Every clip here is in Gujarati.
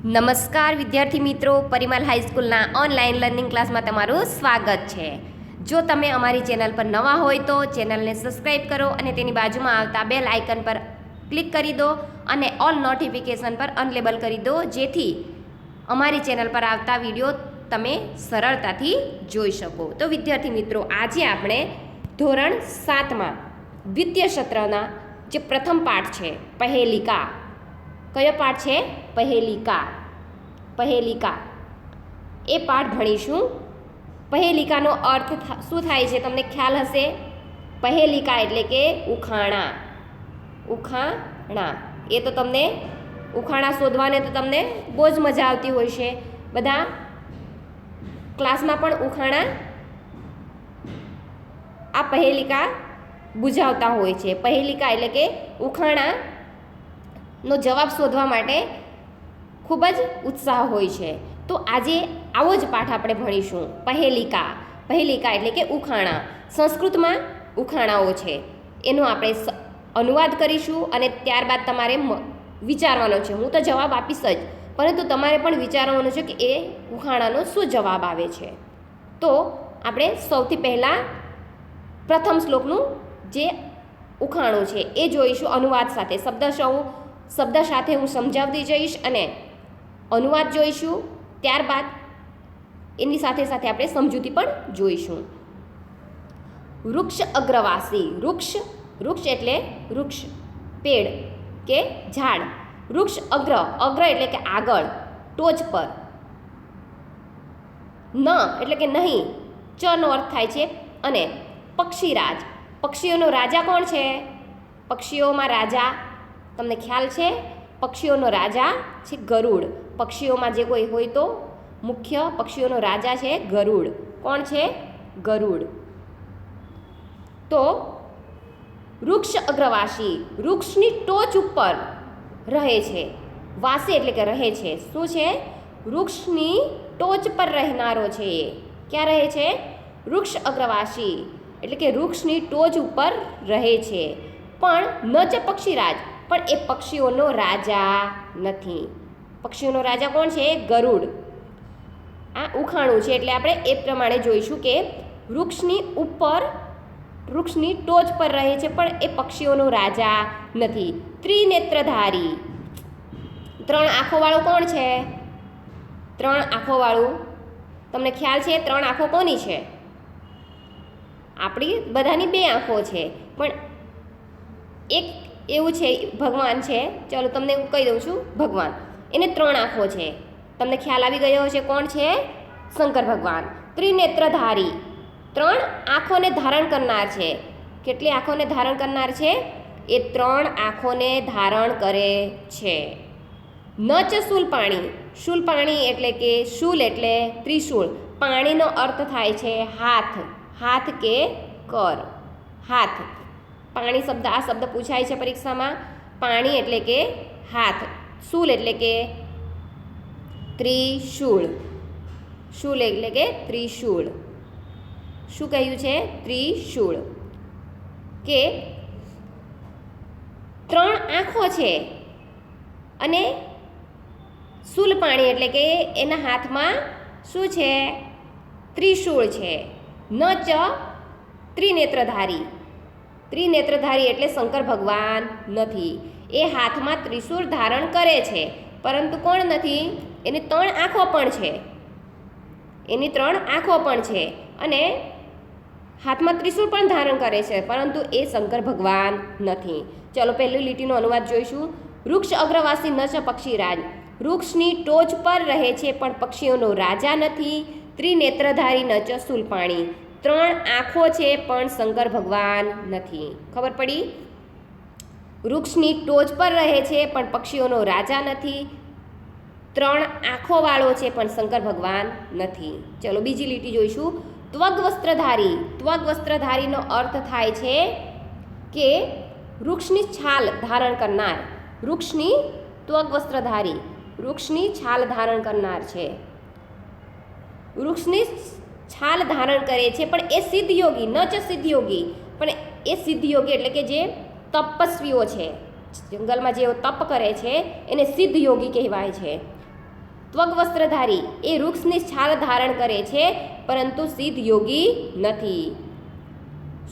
નમસ્કાર વિદ્યાર્થી મિત્રો, પરિમલ હાઈસ્કૂલના ઓનલાઈન લર્નિંગ ક્લાસમાં તમારું સ્વાગત છે. જો તમે અમારી ચેનલ પર નવા હોય તો ચેનલને સબસ્ક્રાઈબ કરો અને તેની બાજુમાં આવતા બેલ આઇકન પર ક્લિક કરી દો અને ઓલ નોટિફિકેશન પર અનલેબલ કરી દો, જેથી અમારી ચેનલ પર આવતા વિડીયો તમે સરળતાથી જોઈ શકો. તો વિદ્યાર્થી મિત્રો, આજે આપણે ધોરણ 7માં દ્વિતીય સત્રના જે પ્રથમ પાઠ છે પહેલિકા. કયો પાઠ છે? પહેલિકા. એ પાઠ ભણીશું. પહેલિકાનો અર્થ શું થાય છે તમને ખ્યાલ હશે. પહેલિકા એટલે કે ઉખાણા. એ તો તમને ઉખાણા શોધવાને તો તમને બહુ જ મજા આવતી હોય છે. બધા ક્લાસમાં પણ ઉખાણા આ પહેલિકા બુઝાવતા હોય છે. પહેલિકા એટલે કે ઉખાણાનો જવાબ શોધવા માટે ખૂબ જ ઉત્સાહ હોય છે. તો આજે આવો જ પાઠ આપણે ભણીશું. પહેલિકા એટલે કે ઉખાણા. સંસ્કૃતમાં ઉખાણાઓ છે, એનો આપણે અનુવાદ કરીશું અને ત્યારબાદ તમારે વિચારવાનો છે. હું તો જવાબ આપીશ જ, પરંતુ તમારે પણ વિચારવાનું છે કે એ ઉખાણાનો શું જવાબ આવે છે. તો આપણે સૌથી પહેલાં પ્રથમ શ્લોકનું જે ઉખાણું છે એ જોઈશું અનુવાદ સાથે. શબ્દ સાથે હું સમજાવતી જઈશ અને અનુવાદ જોઈશું. ત્યારબાદ એની સાથે સાથે આપણે સમજૂતી પણ જોઈશું. વૃક્ષ અગ્રવાસી. વૃક્ષ એટલે વૃક્ષ, પેડ કે ઝાડ. વૃક્ષ અગ્ર એટલે કે આગળ, ટોચ પર. ન એટલે કે નહીં, ચનો અર્થ થાય છે અને પક્ષીરાજ. પક્ષીઓનો રાજા કોણ છે? પક્ષીઓમાં રાજા તમને ખ્યાલ છે? પક્ષીઓનો રાજા છે ગરુડ. પક્ષીઓમાં જે કોઈ હોય તો મુખ્ય પક્ષીઓનો રાજા છે ગરુડ. કોણ છે? ગરુડ. તો વૃક્ષ અગ્રવાસી, વૃક્ષની ટોચ ઉપર રહે છે. વાસી એટલે કે રહે છે. શું છે? વૃક્ષની ટોચ પર રહેનારો છે એ. ક્યાં રહે છે? વૃક્ષ અગ્રવાસી એટલે કે વૃક્ષની ટોચ ઉપર રહે છે. પણ ન જ પક્ષીરાજ, પણ એ પક્ષીઓનો રાજા નથી. પક્ષીઓનો રાજા કોણ છે? ગરુડ. આ ઉખાણું છે એટલે આપણે એ પ્રમાણે જોઈશું કે વૃક્ષની ઉપર, વૃક્ષની ટોચ પર રહે છે પણ એ પક્ષીઓનો રાજા નથી. ત્રિનેત્રધારી. 3 આંખોવાળું કોણ છે? 3 આંખોવાળું તમને ખ્યાલ છે? 3 આંખો કોની છે? આપણી બધાની 2 આંખો છે, પણ એક એવું છે ભગવાન છે. ચાલો તમને હું કહી દઉં છું. ભગવાન, એને 3 આંખો છે. તમને ખ્યાલ આવી ગયો હશે કોણ છે? શંકર ભગવાન. ત્રિનેત્રધારી, 3 આંખોને ધારણ કરનાર છે. કેટલી આંખોને ધારણ કરનાર છે? એ 3 આંખોને ધારણ કરે છે. ન ચ શૂલપાણી. શૂલપાણી એટલે કે શૂલ એટલે ત્રિશૂળ. પાણીનો અર્થ થાય છે હાથ કે કર. હાથ. પાણી શબ્દ, આ શબ્દ પૂછાય છે પરીક્ષામાં. પાણી એટલે કે હાથ. શૂલ એટલે કે ત્રિશૂળ. શૂલ એટલે કે ત્રિશૂળ. શું કહ્યું છે? ત્રિશૂળ. કે 3 આંખો છે અને શૂલપાણી એટલે કે એના હાથમાં શું છે? ત્રિશૂળ છે. ન ચ ત્રિનેત્રધારી. ત્રિનેત્રધારી એટલે શંકર ભગવાન નથી. એ હાથમાં ત્રિશૂળ ધારણ કરે છે, પરંતુ કોણ નથી? એની 3 આંખો પણ છે. એની 3 આંખો પણ છે અને હાથમાં ત્રિશૂળ પણ ધારણ કરે છે, પરંતુ એ શંકર ભગવાન નથી. ચલો પહેલી લીટીનો અનુવાદ જોઈશું. વૃક્ષ અગ્રવાસી ન ચ પક્ષીરાજ. વૃક્ષની ટોચ પર રહે છે પણ પક્ષીઓનો રાજા નથી. ત્રિનેત્રધારી ન ચ શૂલપાણી. 3 આંખો છે પણ શંકર ભગવાન નથી. ખબર પડી? વૃક્ષની ટોચ પર રહે છે પણ પક્ષીઓનો રાજા નથી. 3 આંખોવાળો છે પણ શંકર ભગવાન નથી. ચલો બીજી લીટી જોઈશું. ત્વગ વસ્ત્રધારી. ત્વગ વસ્ત્રધારીનો અર્થ થાય છે કે વૃક્ષની છાલ ધારણ કરનાર. વૃક્ષની ત્વગ વસ્ત્રધારી, વૃક્ષની છાલ ધારણ કરનાર છે. વૃક્ષની છાલ ધારણ કરે છે પણ એ સિદ્ધયોગી, ન ચ સિદ્ધયોગી. પણ એ સિદ્ધયોગી એટલે કે જે તપસ્વીઓ છે, જંગલમાં જેઓ તપ કરે છે એને સિદ્ધ યોગી કહેવાય છે. ત્વગ્વસ્ત્રધારી એ વૃક્ષની છાલ ધારણ કરે છે પરંતુ સિદ્ધ યોગી નથી.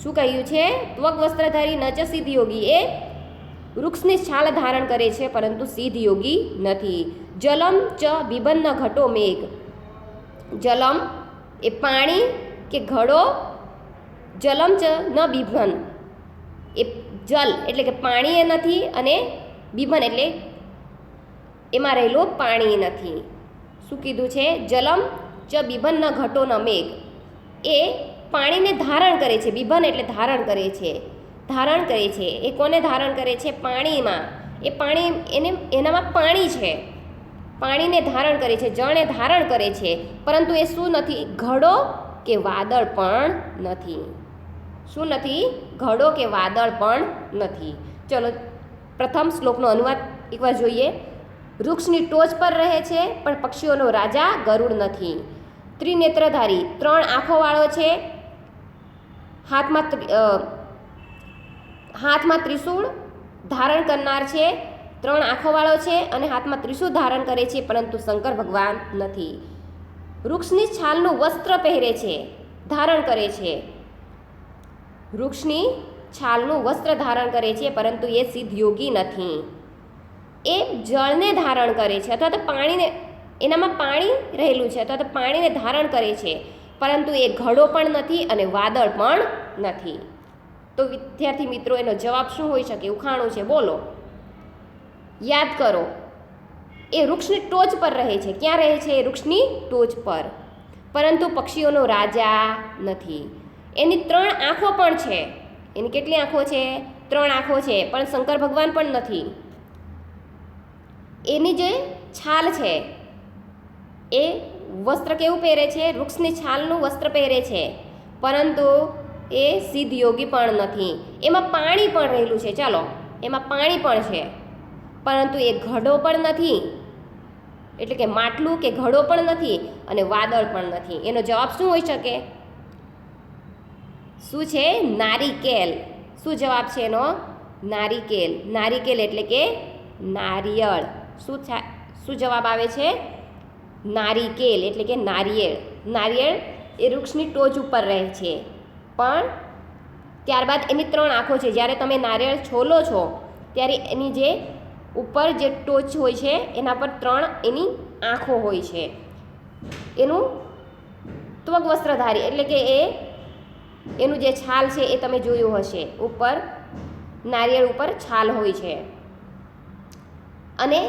શું કહ્યું છે? ત્વગ્વસ્ત્રધારી ન ચ સિદ્ધ યોગી એ વૃક્ષની છાલ ધારણ કરે છે પરંતુ સિદ્ધ યોગી નથી. જલમ ચ બિબન્ન ઘટો મેઘ. જલમ એ પાણી કે ઘડો, જલમ ચ ન બિભન એ જલ એટલે કે પાણી એ નથી, અને બિભન એટલે એમાં રહેલું પાણી નથી. શું કીધું છે? જલમ ચ બિભન ઘટો ન મેઘ એ પાણીને ધારણ કરે છે. બિભન એટલે ધારણ કરે છે, ધારણ કરે છે. એ કોને ધારણ કરે છે? પાણીમાં. એ પાણી એનામાં પાણી છે, પાણીને ધારણ કરે છે, જળને ધારણ કરે છે, પરંતુ એ શું નથી? ઘડો કે વાદળ પણ નથી. શું નથી? ઘડો કે વાદળ પણ નથી. ચલો પ્રથમ શ્લોકનો અનુવાદ એકવાર જોઈએ. વૃક્ષની ટોચ પર રહે છે પણ પક્ષીઓનો રાજા ગરુડ નથી. ત્રિનેત્રધારી 3 આંખોવાળો છે, હાથમાં ત્રિશૂળ ધારણ કરનાર છે. 3 આંખોવાળો છે અને હાથમાં ત્રિશૂળ ધારણ કરે છે, પરંતુ શંકર ભગવાન નથી. વૃક્ષની છાલનું વસ્ત્ર પહેરે છે, ધારણ કરે છે. વૃક્ષની છાલનું વસ્ત્ર ધારણ કરે છે, પરંતુ એ સિદ્ધ યોગી નથી. એ જળને ધારણ કરે છે, અથવા તો પાણીને, એનામાં પાણી રહેલું છે, અથવા તો પાણીને ધારણ કરે છે, પરંતુ એ ઘડો પણ નથી અને વાદળ પણ નથી. તો વિદ્યાર્થી મિત્રો, એનો જવાબ શું હોઈ શકે? ઉખાણું છે, બોલો. યાદ કરો. એ વૃક્ષની ટોચ પર રહે છે. ક્યાં રહે છે? એ વૃક્ષની ટોચ પર, પરંતુ પક્ષીઓનો રાજા નથી. એની 3 આંખો પણ છે. એની કેટલી આંખો છે? 3 આંખો છે, પણ શંકર ભગવાન પણ નથી. એની જે છાલ છે, એ વસ્ત્ર કેવું પહેરે છે? વૃક્ષની છાલનું વસ્ત્ર પહેરે છે, પરંતુ એ સિદ્ધ યોગી પણ નથી. એમાં પાણી પણ રહેલું છે. ચાલો, એમાં પાણી પણ છે, પરંતુ એ ઘડો પણ નથી, એટલે કે માટલું કે ઘડો પણ નથી, અને વાદળ પણ નથી. એનો જવાબ શું હોઈ શકે? શું છે? નારિકેલ. શું જવાબ છે એનો? નારિકેલ. નારિકેલ એટલે કે નારિયેળ. શું જવાબ આવે છે? નારિકેલ એટલે કે નારિયેળ. નારિયેળ એ વૃક્ષની ટોચ ઉપર રહે છે, પણ ત્યારબાદ એની 3 આંખો છે. જ્યારે તમે નારિયેળ છોલો છો ત્યારે એની જે ઉપર જે ટોચ હોય છે એના પર 3 એની આંખો હોય છે. એનું ત્વગ્વસ્ત્રધારી એટલે કે એનું જે છાલ છે એ તમે જોયું હશે, ઉપર નારિયેળ ઉપર છાલ હોય છે, અને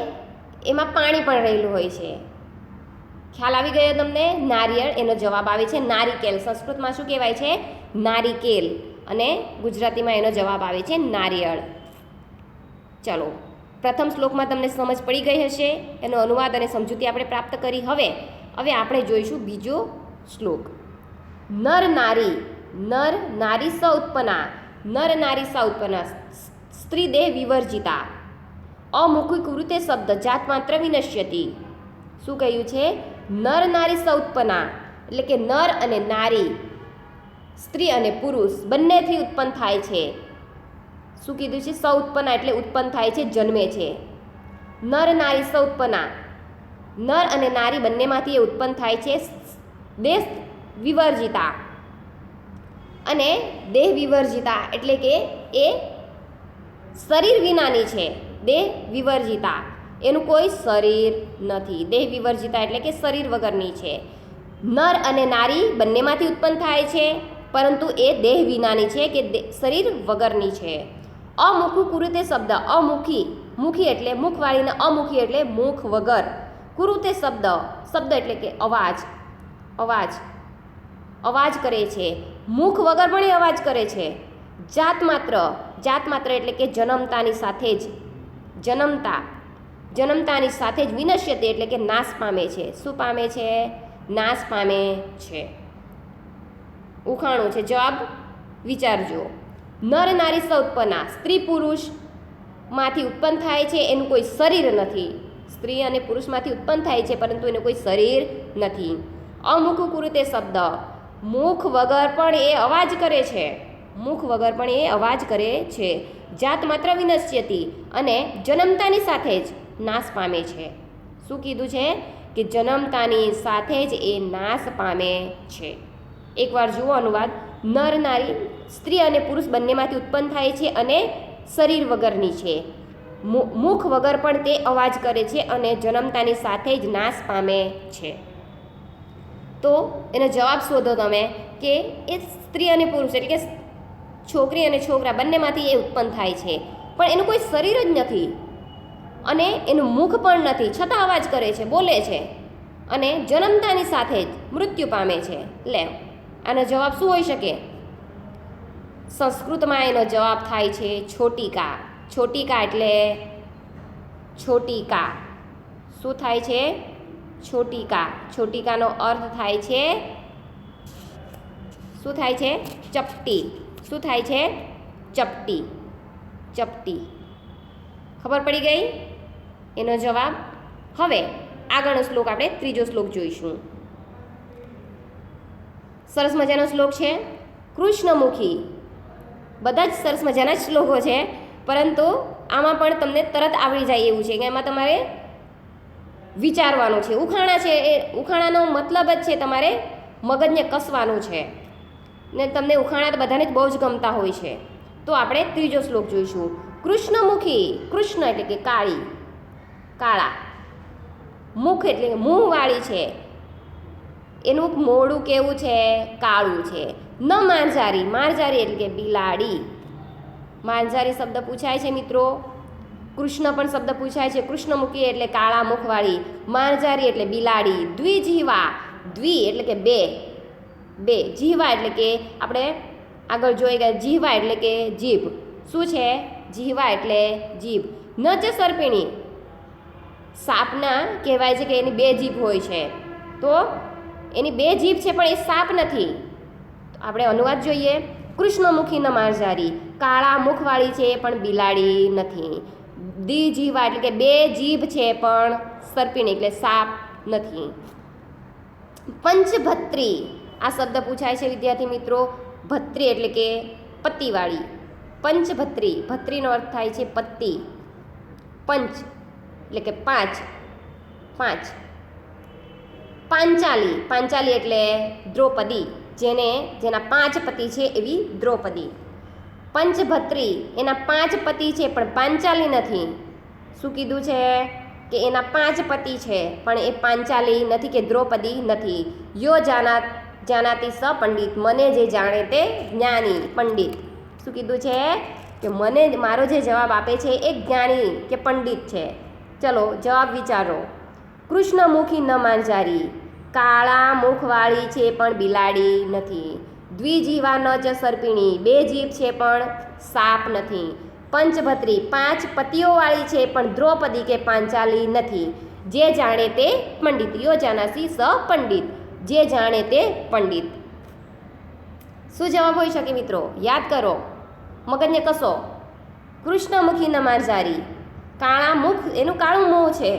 એમાં પાણી પણ રહેલું હોય છે. ખ્યાલ આવી ગયો તમને? નારિયેળ. એનો જવાબ આવે છે નારિકેલ. સંસ્કૃતમાં શું કહેવાય છે? નારિકેલ, અને ગુજરાતીમાં એનો જવાબ આવે છે નારિયેળ. ચલો, પ્રથમ શ્લોકમાં તમને સમજ પડી ગઈ હશે. એનો અનુવાદ અને સમજૂતી આપણે પ્રાપ્ત કરી. હવે આપણે જોઈશું બીજો શ્લોક. નર નારી સ ઉત્પન્ના. નર નારી સ ઉત્પન્ના. સ્ત્રી દેહ વિવર્જિતા. અમુખી કૃતે શબ્દ જાત માત્ર વિનશ્યતિ. શું કહ્યું છે? નર નારી સ ઉત્પન્ના એટલે કે નર અને નારી, સ્ત્રી અને પુરુષ બંનેથી ઉત્પન્ન થાય છે. શું કીધું છે? સ ઉત્પન્ના એટલે ઉત્પન્ન થાય છે, જન્મે છે. નર નારી સ ઉત્પન્ના, નર અને નારી બંનેમાંથી એ ઉત્પન્ન થાય છે. દેહ વિવર્જિતા, અને દેહ વિવર્જિતા એટલે કે એ શરીર વિનાની છે. દેહ વિવર્જિતા, એનું કોઈ શરીર નથી. દેહ વિવર્જિતા એટલે કે શરીર વગરની છે. નર અને નારી બંનેમાંથી ઉત્પન્ન થાય છે, પરંતુ એ દેહ વિનાની છે કે શરીર વગરની છે. અમુખું કુરુતે શબ્દ. અમુખી, મુખી એટલે મુખવાળીને અમુખી એટલે મુખ વગર. કુરુતે શબ્દ એટલે કે અવાજ કરે છે. મુખ વગર પણ એ અવાજ કરે છે. જાત માત્ર એટલે કે જન્મતાની સાથે જ, જન્મતાની સાથે જ વિનશ્યતે એટલે કે નાશ પામે છે. શું પામે છે? નાશ પામે છે. ઉખાણું છે, જવાબ વિચારજો. નર નારી સ ઉત્પન્ના, સ્ત્રી પુરુષમાંથી ઉત્પન્ન થાય છે, એનું કોઈ શરીર નથી. સ્ત્રી અને પુરુષમાંથી ઉત્પન્ન થાય છે, પરંતુ એનું કોઈ શરીર નથી. અમુખ કુરુતે શબ્દ, મુખ વગર પણ એ અવાજ કરે છે. મુખ વગર પણ એ અવાજ કરે છે. જાત માત્ર વિનશ્યતિ, અને જન્મતાની સાથે જ નાશ પામે છે. શું કીધું છે? કે જન્મતાની સાથે જ એ નાશ પામે છે. એકવાર જુઓ અનુવાદ. નર નારી સ્ત્રી અને પુરુષ બંનેમાંથી ઉત્પન્ન થાય છે અને શરીર વગરની છે. મુખ વગર પણ તે અવાજ કરે છે અને જન્મતાની સાથે જ નાશ પામે છે. તો એનો જવાબ શોધો તમે કે એ સ્ત્રી અને પુરુષ એટલે કે છોકરી અને છોકરા બંનેમાંથી એ ઉત્પન્ન થાય છે, પણ એનું કોઈ શરીર જ નથી અને એનું મુખ પણ નથી, છતાં અવાજ કરે છે, બોલે છે અને જન્મતાની સાથે જ મૃત્યુ પામે છે. લે, આનો જવાબ શું હોઈ શકે? સંસ્કૃતમાં એનો જવાબ થાય છે છોટિકા. છોટિકા એટલે છોટિકા શું થાય છે? છોટિકા. છોટિકાનો અર્થ થાય છે શું થાય છે? ચપટી. શું થાય છે? ચપટી. ચપટી. ખબર પડી ગઈ એનો જવાબ? હવે આગળનો શ્લોક આપણે ત્રીજો શ્લોક જોઈશું. સરસ મજાનો શ્લોક છે. કૃષ્ણમુખી. બધા જ સરસ મજાના જ શ્લોકો છે, પરંતુ આમાં પણ તમને તરત આવડી જાય એવું છે કે એમાં તમારે વિચારવાનું છે. ઉખાણા છે, એ ઉખાણાનો મતલબ જ છે તમારે મગજને કસવાનું છે ને. તમને ઉખાણા તો બધાને જ બહુ જ ગમતા હોય છે. તો આપણે ત્રીજો શ્લોક જોઈશું. કૃષ્ણમુખી. કૃષ્ણ એટલે કે કાળી, કાળા. મુખ એટલે કે મુંહવાળી છે, એનું મોઢું કેવું છે? કાળું છે. ન માંજારી. માંજારી એટલે કે બિલાડી. માંજારી શબ્દ પૂછાય છે મિત્રો. કૃષ્ણ પણ શબ્દ પૂછાય છે. કૃષ્ણમુખી એટલે કાળા મુખવાળી, માંજારી એટલે બિલાડી. દ્વિજીવા. દ્વિ એટલે કે બે, બે. જીવા એટલે કે આપણે આગળ જોઈ ગયા, જીવા એટલે કે જીભ. શું છે? જીવા એટલે જીભ. ન જ સર્પિણી. સાપના કહેવાય છે કે એની બે જીભ હોય છે, તો એની બે જીભ છે પણ એ સાપ નથી. આપણે અનુવાદ જોઈએ. કૃષ્ણમુખી ન માંજારી. કાળા મુખવાળી છે પણ બિલાડી નથી. દ્વિજીવા એટલે કે બે જીભ છે પણ સર્પિણી એટલે સાપ નથી. પંચભત્રી. આ શબ્દ પૂછાય છે વિદ્યાર્થી મિત્રો. ભત્રી એટલે કે પત્તીવાળી. પંચભત્રી. ભત્રીનો અર્થ થાય છે પત્તી. પંચ એટલે કે પાંચ, પાંચ. પાંચાલી. પાંચાલી એટલે દ્રૌપદી, જેના 5 પતિ છે એવી દ્રૌપદી. પંચભત્રી. એના 5 પતિ છે પણ પાંચાલી નથી. શું કીધું છે? કે એના 5 પતિ છે પણ એ પાંચાલી નથી કે દ્રૌપદી નથી. યો જાનાતી સ પંડિત. મને જે જાણે તે જ્ઞાની. પંડિત. શું કીધું છે? કે મને મારો જે જવાબ આપે છે એ જ્ઞાની કે પંડિત છે. ચલો જવાબ વિચારો. કૃષ્ણમુખી ન માંજારી. કાળા મુખવાળી છે પણ બિલાડી નથી. દ્વિજીવા ન ચ સર્પિણી. બે જીભ છે પણ સાપ નથી. પંચભત્રી. 5 પતિઓવાળી છે પણ દ્રૌપદી કે પાંચાલી નથી. જે જાણે તે પંડિત. યો જાનાસી સ પંડિત. જે જાણે તે પંડિત. શું જવાબ હોઈ શકે મિત્રો? યાદ કરો, મગજને કસો. કૃષ્ણમુખી ન માંજારી. કાળા મુખ, એનું કાળું મોં છે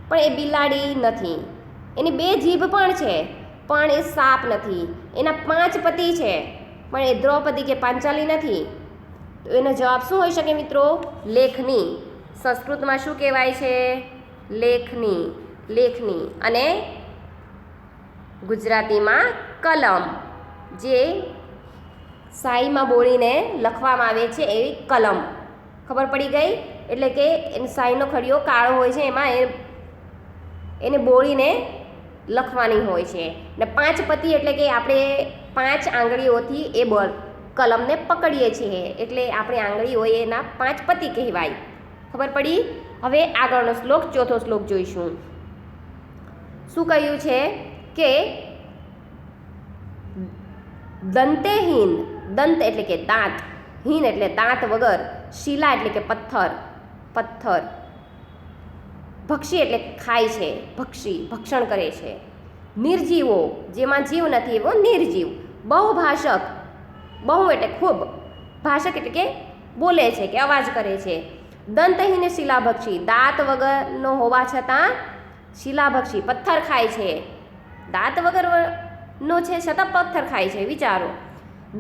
પણ એ બિલાડી નથી. એની 2 જીભ પણ છે પણ એ સાપ નથી. એના 5 પતિ છે પણ એ દ્રૌપદી કે પાંચાલી નથી. તો એનો જવાબ શું હોઈ શકે મિત્રો? લેખની. સંસ્કૃતમાં શું કહેવાય છે? લેખની. લેખની. અને ગુજરાતીમાં કલમ. જે શાહીમાં બોળીને લખવામાં આવે છે એવી કલમ. ખબર પડી ગઈ? એટલે કે એની શાહીનો ખડીયો કાળો હોય છે, એમાં એને બોળીને લખવાની હોય છે. ને 5 પતિ એટલે કે આપણે 5 આંગળીઓથી એ કલમને પકડીએ છીએ એટલે આપણી આંગળી હોય એના 5 પતિ કહેવાય. ખબર પડી? હવે આગળનો શ્લોક, ચોથો શ્લોક જોઈશું. શું કહ્યું છે? કે દંતેહીન. દંત એટલે કે દાંત, હીન એટલે દાંત વગર, શિલા એટલે કે પથ્થર, પથ્થર. ભક્ષી એટલે ખાય છે, ભક્ષી ભક્ષણ કરે છે. નિર્જીવો, જેમાં જીવ નથી એવો નિર્જીવ. બહુભાષક. બહુ એટલે ખૂબ, ભાષક એટલે કે બોલે છે કે અવાજ કરે છે. દંતહીન શિલાભક્ષી. દાંત વગરનો હોવા છતાં શિલાભક્ષી, પથ્થર ખાય છે. દાંત વગરનો છે છતાં પથ્થર ખાય છે. વિચારો.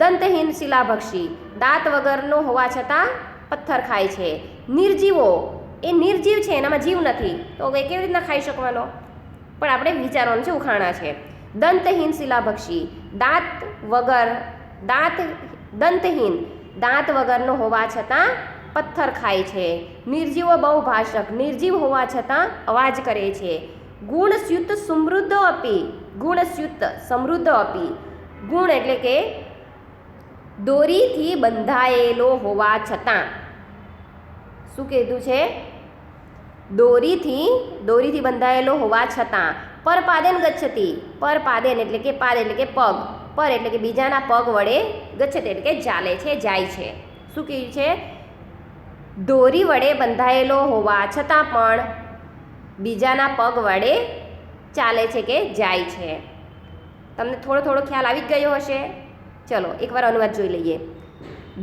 દંતહીન શિલાભક્ષી. દાંત વગરનો હોવા છતાં પથ્થર ખાય છે. નિર્જીવો. એ નિર્જીવ છે, એનામાં જીવ નથી, તો એ કેવી રીતના ખાઈ શકવાનો? પણ આપણે વિચારવાનું છે, ઉખાણા છે. દંતહીન શિલાભક્ષી, દંતહીન દાંત વગરનો હોવા છતાં પથ્થર ખાય છે. નિર્જીવ બહુભાષક, નિર્જીવ હોવા છતાં અવાજ કરે છે. ગુણસ્યુત સમૃદ્ધ અપી, ગુણસ્યુત સમૃદ્ધ અપી, ગુણ એટલે કે દોરીથી બંધાયેલો હોવા છતાં, શું કીધું છે? દોરીથી બંધાયેલો હોવા છતાં. પરપાદેન ગચ્છતિ, પરપાદેન એટલે કે પાદ એટલે કે પગ, પર એટલે કે બીજાના પગ વડે, ગચ્છતિ એટલે કે ચાલે છે, જાય છે. શું કહ્યું છે? દોરી વડે બંધાયેલો હોવા છતાં પણ બીજાના પગ વડે ચાલે છે કે જાય છે. તમને થોડો ખ્યાલ આવી જ ગયો હશે. ચલો એકવાર અનુવાદ જોઈ લઈએ.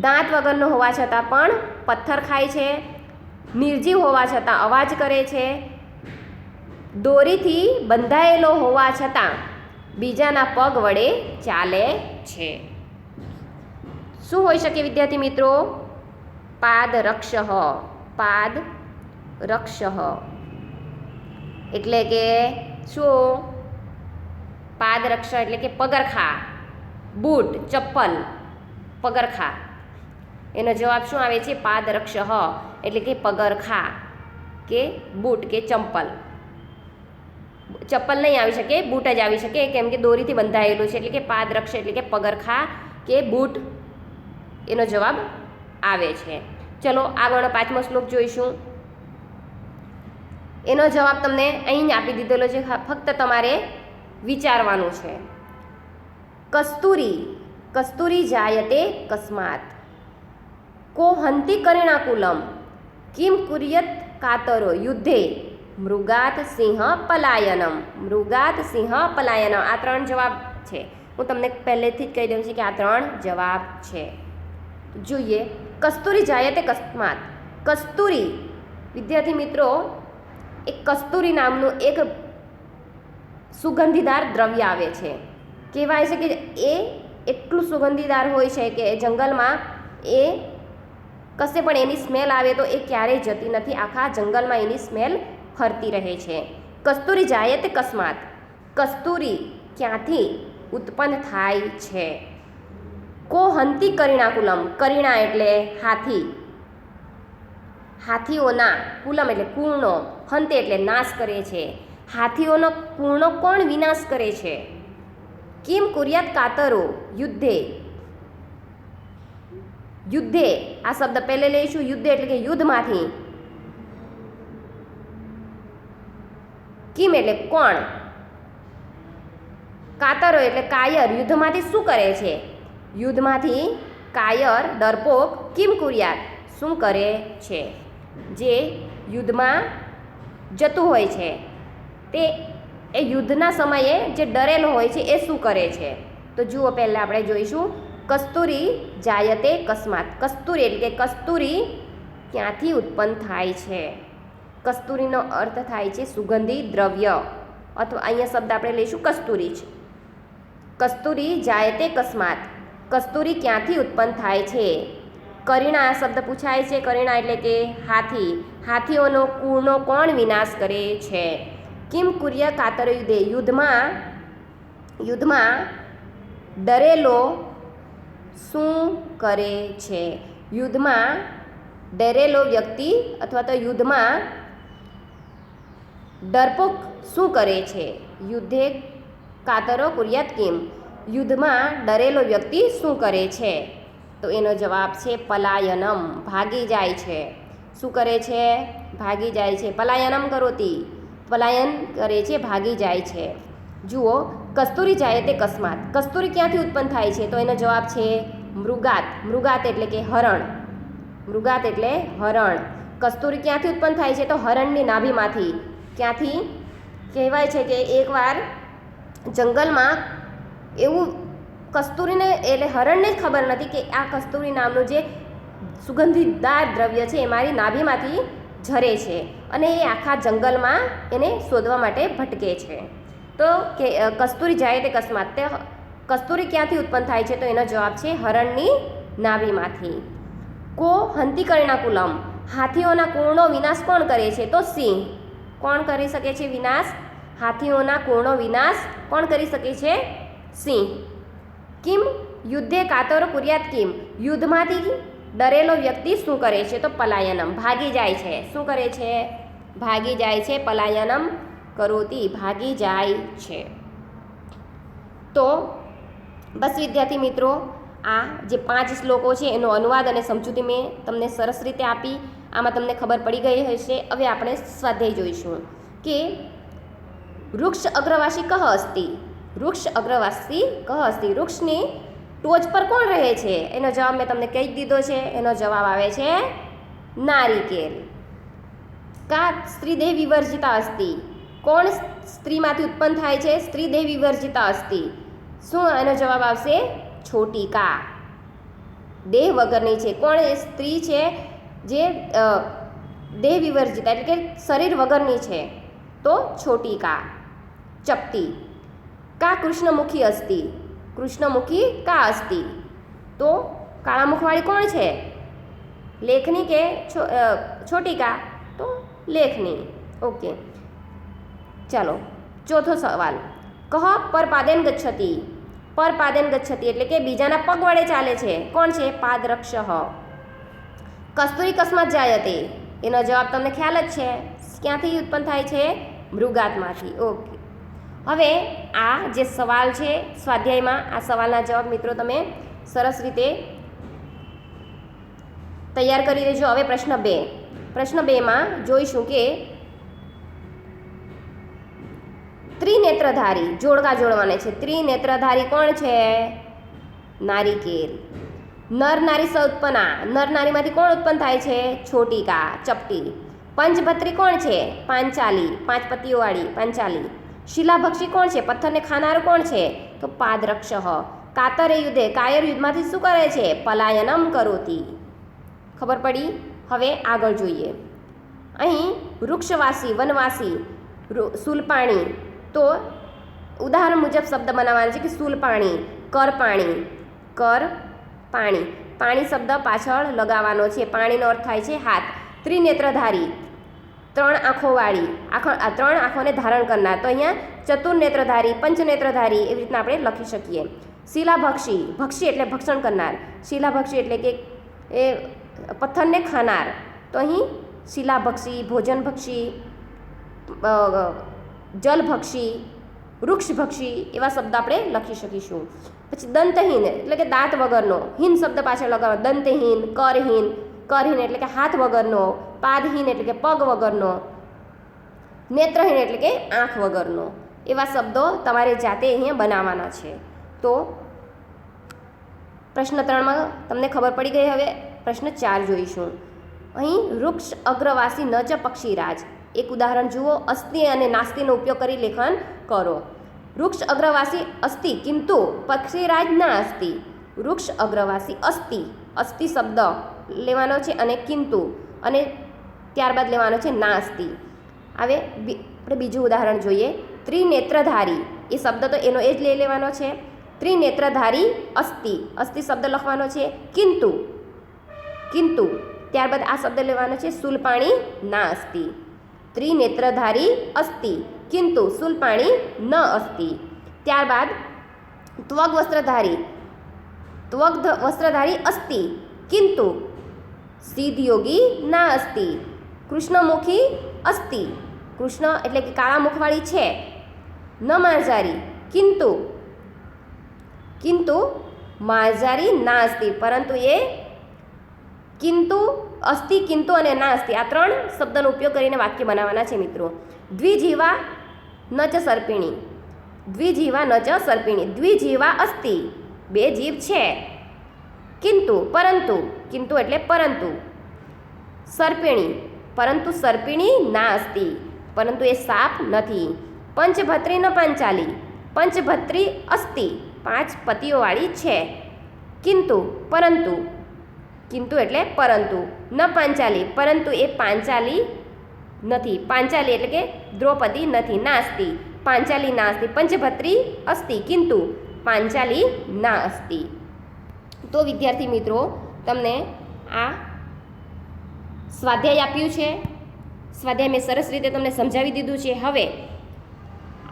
દાંત વગરનો હોવા છતાં પણ પથ્થર ખાય છે, નિર્જીવ હોવા છતાં અવાજ કરે છે, દોરીથી બંધાયેલો હોવા છતાં બીજાના પગ વડે ચાલે છે. શું હોઈ શકે વિદ્યાર્થી મિત્રો? પાદરક્ષઃ, પાદરક્ષઃ એટલે કે શું? પાદરક્ષ એટલે કે પગરખા, બૂટ, ચપ્પલ, પગરખા. એનો જવાબ શું આવે છે? પાદરક્ષઃ એટલે કે પગરખા કે બૂટ કે ચંપલ. ચપ્પલ નહીં આવી શકે, બૂટ જ આવી શકે, કેમ કે દોરીથી બંધાયેલું છે. એટલે કે પાદરક્ષ એટલે કે પગરખા કે બૂટ એનો જવાબ આવે છે. ચલો આગળનો 5મો શ્લોક જોઈશું. એનો જવાબ તમને અહીં આપી દીધેલો છે, ફક્ત તમારે વિચારવાનું છે. કસ્તુરી, કસ્તુરી જાયતે કસ્માત, કો હંતિ કરિણાકુલમ, કિમ કુર્યત કાતરો યુદ્ધે, મૃગાત સિંહ પલાયનમ, મૃગાત સિંહ પલાયનમ. આ 3 જવાબ છે. હું તમને પહેલેથી જ કહી દઉં છું કે આ 3 જવાબ છે. જોઈએ. કસ્તુરી જાયતે કસ્માત. કસ્તુરી વિદ્યાર્થી મિત્રો, એક કસ્તુરી નામનું એક સુગંધીદાર દ્રવ્ય આવે છે. કહેવાય છે કે એ એટલું સુગંધીદાર હોય છે કે જંગલમાં એ કશે પણ એની સ્મેલ આવે તો એ ક્યારેય જતી નથી. આખા જંગલમાં એની સ્મેલ ફરતી રહે છે. કસ્તુરી જાયતે કસ્માત, કસ્તુરી ક્યાંથી ઉત્પન્ન થાય છે? કો હંતિ કરિણાકુલમ, કરિણા એટલે હાથી, હાથીઓના, કુલમ એટલે કુર્ણો, હંતે એટલે નાશ કરે છે. હાથીઓનો કુર્ણો કોણ વિનાશ કરે છે? કિમ કુર્યાત કાતરો યુદ્ધે, યુદ્ધે આ શબ્દ પહેલે લઈશું. યુદ્ધે એટલે કે યુદ્ધમાંથી, કિમ એટલે કોણ, કાતરો એટલે કાયર, યુદ્ધમાંથી શું કરે છે? યુદ્ધમાંથી કાયર, ડરપોક, કિમ કુર્યાત શું કરે છે? જે યુદ્ધમાં જતું હોય છે તે એ યુદ્ધના સમયે જે ડરેલો હોય છે એ શું કરે છે? તો જુઓ, પહેલાં આપણે જોઈશું કસ્તુરી જાયતે કસ્માત. કસ્તુરી એટલે કે કસ્તુરી ક્યાંથી ઉત્પન્ન થાય છે? કસ્તુરીનો અર્થ થાય છે સુગંધી દ્રવ્ય, અથવા અહીંયા શબ્દ આપણે લઈશું કસ્તુરી જ. કસ્તુરી જાયતે કસ્માત, કસ્તુરી ક્યાંથી ઉત્પન્ન થાય છે? કરિણા શબ્દ પૂછાય છે. કરિણા એટલે કે હાથી, હાથીઓનો કુળનો કોણ વિનાશ કરે છે? કિમ કુર્ય કાતર યુદ્ધે, યુદ્ધમાં ડરેલો શું કરે છે? યુદ્ધમાં ડરેલો વ્યક્તિ અથવા તો યુદ્ધમાં ડરપોક શું કરે છે? યુદ્ધે કાતરો કુર્યાત કિમ, યુદ્ધમાં ડરેલો વ્યક્તિ શું કરે છે? તો એનો જવાબ છે પલાયનમ, ભાગી જાય છે. શું કરે છે? ભાગી જાય છે. પલાયનમ કરોતી, પલાયન કરે છે, ભાગી જાય છે. જુઓ, કસ્તુરી જાયતે કસ્માત, કસ્તુરી ક્યાંથી ઉત્પન્ન થાય છે? તો એનો જવાબ છે મૃગાત. મૃગાત એટલે કે હરણ, મૃગાત એટલે હરણ. કસ્તુરી ક્યાંથી ઉત્પન્ન થાય છે? તો હરણની નાભીમાંથી. ક્યાંથી? કહેવાય છે કે એકવાર જંગલમાં એવું કસ્તુરીને એટલે હરણને જ ખબર નથી કે આ કસ્તુરી નામનું જે સુગંધીદાર દ્રવ્ય છે એ મારી નાભીમાંથી ઝરે છે, અને એ આખા જંગલમાં એને શોધવા માટે ભટકે છે. તો કે કસ્તુરી જાય તે કસ્માત, તે કસ્તુરી ક્યાંથી ઉત્પન્ન થાય છે? તો એનો જવાબ છે હરણની નાભીમાંથી. કો હંતિ કરિણાકુલમ, હાથીઓના કુળનો વિનાશ કોણ કરે છે? તો સિંહ. કોણ કરી શકે છે વિનાશ? હાથીઓના કોણો વિનાશ કોણ કરી શકે છે? સિંહ. કિમ યુદ્ધે કાતરો કુર્યાત કિમ, યુદ્ધમાંથી ડરેલો વ્યક્તિ શું કરે છે? તો પલાયનમ, ભાગી જાય છે. શું કરે છે? ભાગી જાય છે. પલાયનમ કરોતી, ભાગી જાય છે. તો બસ વિદ્યાર્થી મિત્રો, આ જે 5 શ્લોકો છે એનો અનુવાદ અને સમજૂતી મેં તમને સરસ રીતે આપી. આમાં તમને ખબર પડી ગઈ હશે. હવે આપણે સ્વાધ્યાય જોઈશું કે વૃક્ષ અગ્રવાસી કહ અસ્તિ. વૃક્ષ અગ્રવાસી કહ અસ્તિ, વૃક્ષની ટોચ પર કોણ રહે છે? એનો જવાબ મેં તમને કહી દીધો છે. એનો જવાબ આવે છે નારિકેલ. કા સ્ત્રીદેહ વિવર્જિતા અસ્તિ, કોણ સ્ત્રીમાંથી ઉત્પન્ન થાય છે? સ્ત્રીદેહ વિવર્જિતા અસ્તિ. શું એનો જવાબ આવશે? છોટિકા. દેહ વગરની છે. કોણ એ સ્ત્રી છે જે દેહ વિવર્જિતા એટલે કે શરીર વગરની છે? તો છોટિકા. ચપટી. કા કૃષ્ણમુખી અસ્તિ, કૃષ્ણમુખી કા અસ્તિ? તો કાળા મુખવાળી કોણ છે? લેખની કે છોટિકા? તો લેખની. ઓકે, ચાલો ચોથો સવાલ. કહ પરપાદેન ગચ્છતિ. પરપાદેન ગચ્છતિ એટલે કે બીજાના પગ વડે ચાલે છે. કોણ છે? પાદરક્ષઃ. કસ્તુરી કસ્માત જાયતે, એનો જવાબ તમને ખ્યાલ જ છે. ક્યાંથી ઉત્પન્ન થાય છે? મૃગાતમાંથી. ઓકે, હવે આ જે સવાલ છે સ્વાધ્યાયમાં, આ સવાલના જવાબ મિત્રો તમે સરસ રીતે તૈયાર કરી લેજો. હવે પ્રશ્ન 2. પ્રશ્ન 2માં જોઈશું કે ત્રિનેત્રધારી જોડકા જોડવાને છે. ત્રિનેત્રધારી કોણ છે? નારિકેલ. નર નારી સ ઉત્પન્ના, નર નારીમાંથી કોણ ઉત્પન્ન થાય છે? છોટિકા, ચપટી. પંચભત્રી કોણ છે? પાંચાલી, 5 પતિઓવાળી પાંચાલી. શિલાભક્ષી કોણ છે? પથ્થરને ખાનારું કોણ છે? તો પાદરક્ષઃ. કાતરે યુદ્ધે, કાયર યુદ્ધમાંથી શું કરે છે? પલાયનમ કરોતી. ખબર પડી? હવે આગળ જોઈએ. અહીં વૃક્ષવાસી, વનવાસી, સુલપાણી. તો ઉદાહરણ મુજબ શબ્દ બનાવવાનો છે કે સુલપાણી, કરપાણી. કર પાણી, પાણી શબ્દ પાછળ લગાવવાનો છે. પાણીનો અર્થ થાય છે હાથ. ત્રિનેત્રધારી, 3 આંખોવાળી, 3 આંખોને ધારણ કરનાર. તો અહીંયા ચતુર્નેત્રધારી, પંચનેત્રધારી એવી રીતના આપણે લખી શકીએ. શિલાભક્ષી, ભક્ષી એટલે ભક્ષણ કરનાર. શિલાભક્ષી એટલે કે એ પથ્થરને ખાનાર. તો અહીં શિલાભક્ષી, ભોજનભક્ષી, જલભક્ષી, વૃક્ષભક્ષી એવા શબ્દ આપણે લખી શકીશું. પછી દંતહીન એટલે કે દાંત વગરનો. હીન શબ્દ પાછળ લગાવો. દંતહીન, કરહીન, કરહીન એટલે કે હાથ વગરનો. પાદહીન એટલે કે પગ વગરનો. નેત્રહીન એટલે કે આંખ વગરનો. એવા શબ્દો તમારે જાતે અહીંયા બનાવવાના છે. તો પ્રશ્ન 3માં તમને ખબર પડી ગઈ. હવે પ્રશ્ન 4 જોઈશું. અહીં વૃક્ષ અગ્રવાસી ન ચ પક્ષીરાજ. એક ઉદાહરણ જુઓ. અસ્તિ અને નાસ્તિનો ઉપયોગ કરી લેખન કરો. વૃક્ષ અગ્રવાસી અસ્તિ કિંતુ પક્ષીરાજ ના અસ્તિ. વૃક્ષ અગ્રવાસી અસ્તિ, અસ્તિ શબ્દ લેવાનો છે અને કિંતુ અને ત્યારબાદ લેવાનો છે ના અસ્તિ. હવે આપણે બીજું ઉદાહરણ જોઈએ. ત્રિનેત્રધારી, એ શબ્દ તો એનો એ જ લઈ લેવાનો છે. ત્રિનેત્રધારી અસ્તિ, અસ્તિ શબ્દ લખવાનો છે. કિંતુ, કિંતુ ત્યારબાદ આ શબ્દ લેવાનો છે સુલપાણી ના અસ્તિ. ત્રિનેત્રધારી અસ્તિ કિંતુ સુલપાણી ન અસ્તિ. ત્યારબાદ ત્વગ વસ્ત્રધારી, ત્વગ વસ્ત્રધારી અસ્તિ કિંતુ સિદ્ધયોગી ના અસ્તિ. કૃષ્ણમુખી અસ્તિ, કૃષ્ણ એટલે કે કાળા મુખવાળી છે. ન માંઝારી કિંતુ, કિંતુ માંઝારી ના અસ્તિ. પરંતુ એ કિંતુ, અસ્તિ, કિંતુ અને ના અસ્તિ આ 3 શબ્દનો ઉપયોગ કરીને વાક્ય બનાવવાના છે મિત્રો. દ્વિજીવા ન ચ સર્પિણી, દ્વિજીવા ન ચ સર્પિણી. દ્વિજીવા અસ્તિ, 2 જીવ છે. કિંતુ પરંતુ, કિંતુ એટલે પરંતુ. સર્પિણી, પરંતુ સર્પિણી ના અસ્તિ, પરંતુ એ સાપ નથી. પંચભત્રી ન પાંચાલી, પંચભત્રી અસ્તિ, 5 પતિઓવાળી છે. કિંતુ પરંતુ, કિંતુ એટલે પરંતુ. ન પાંચાલી, પરંતુ એ પાંચાલી નથી. પાંચાલી એટલે કે દ્રૌપદી નથી. નાસ્તિ, પાંચાલી નાસ્તિ. પંચભત્રી અસ્તિ કિંતુ પાંચાલી ના અસ્તિ. તો વિદ્યાર્થી મિત્રો, તમને આ સ્વાધ્યાય આપ્યું છે. સ્વાધ્યાય મેં સરસ રીતે તમને સમજાવી દીધું છે. હવે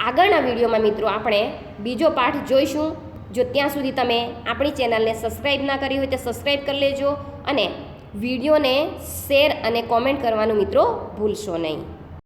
આગળના વિડીયોમાં મિત્રો આપણે બીજો પાઠ જોઈશું. જો ત્યાં સુધી તમે આપણી ચેનલને સબસ્ક્રાઈબ ના કરી હોય તો સબસ્ક્રાઈબ કરી લેજો અને વિડીયોને શેર અને કોમેન્ટ કરવાનું મિત્રો ભૂલશો નહીં.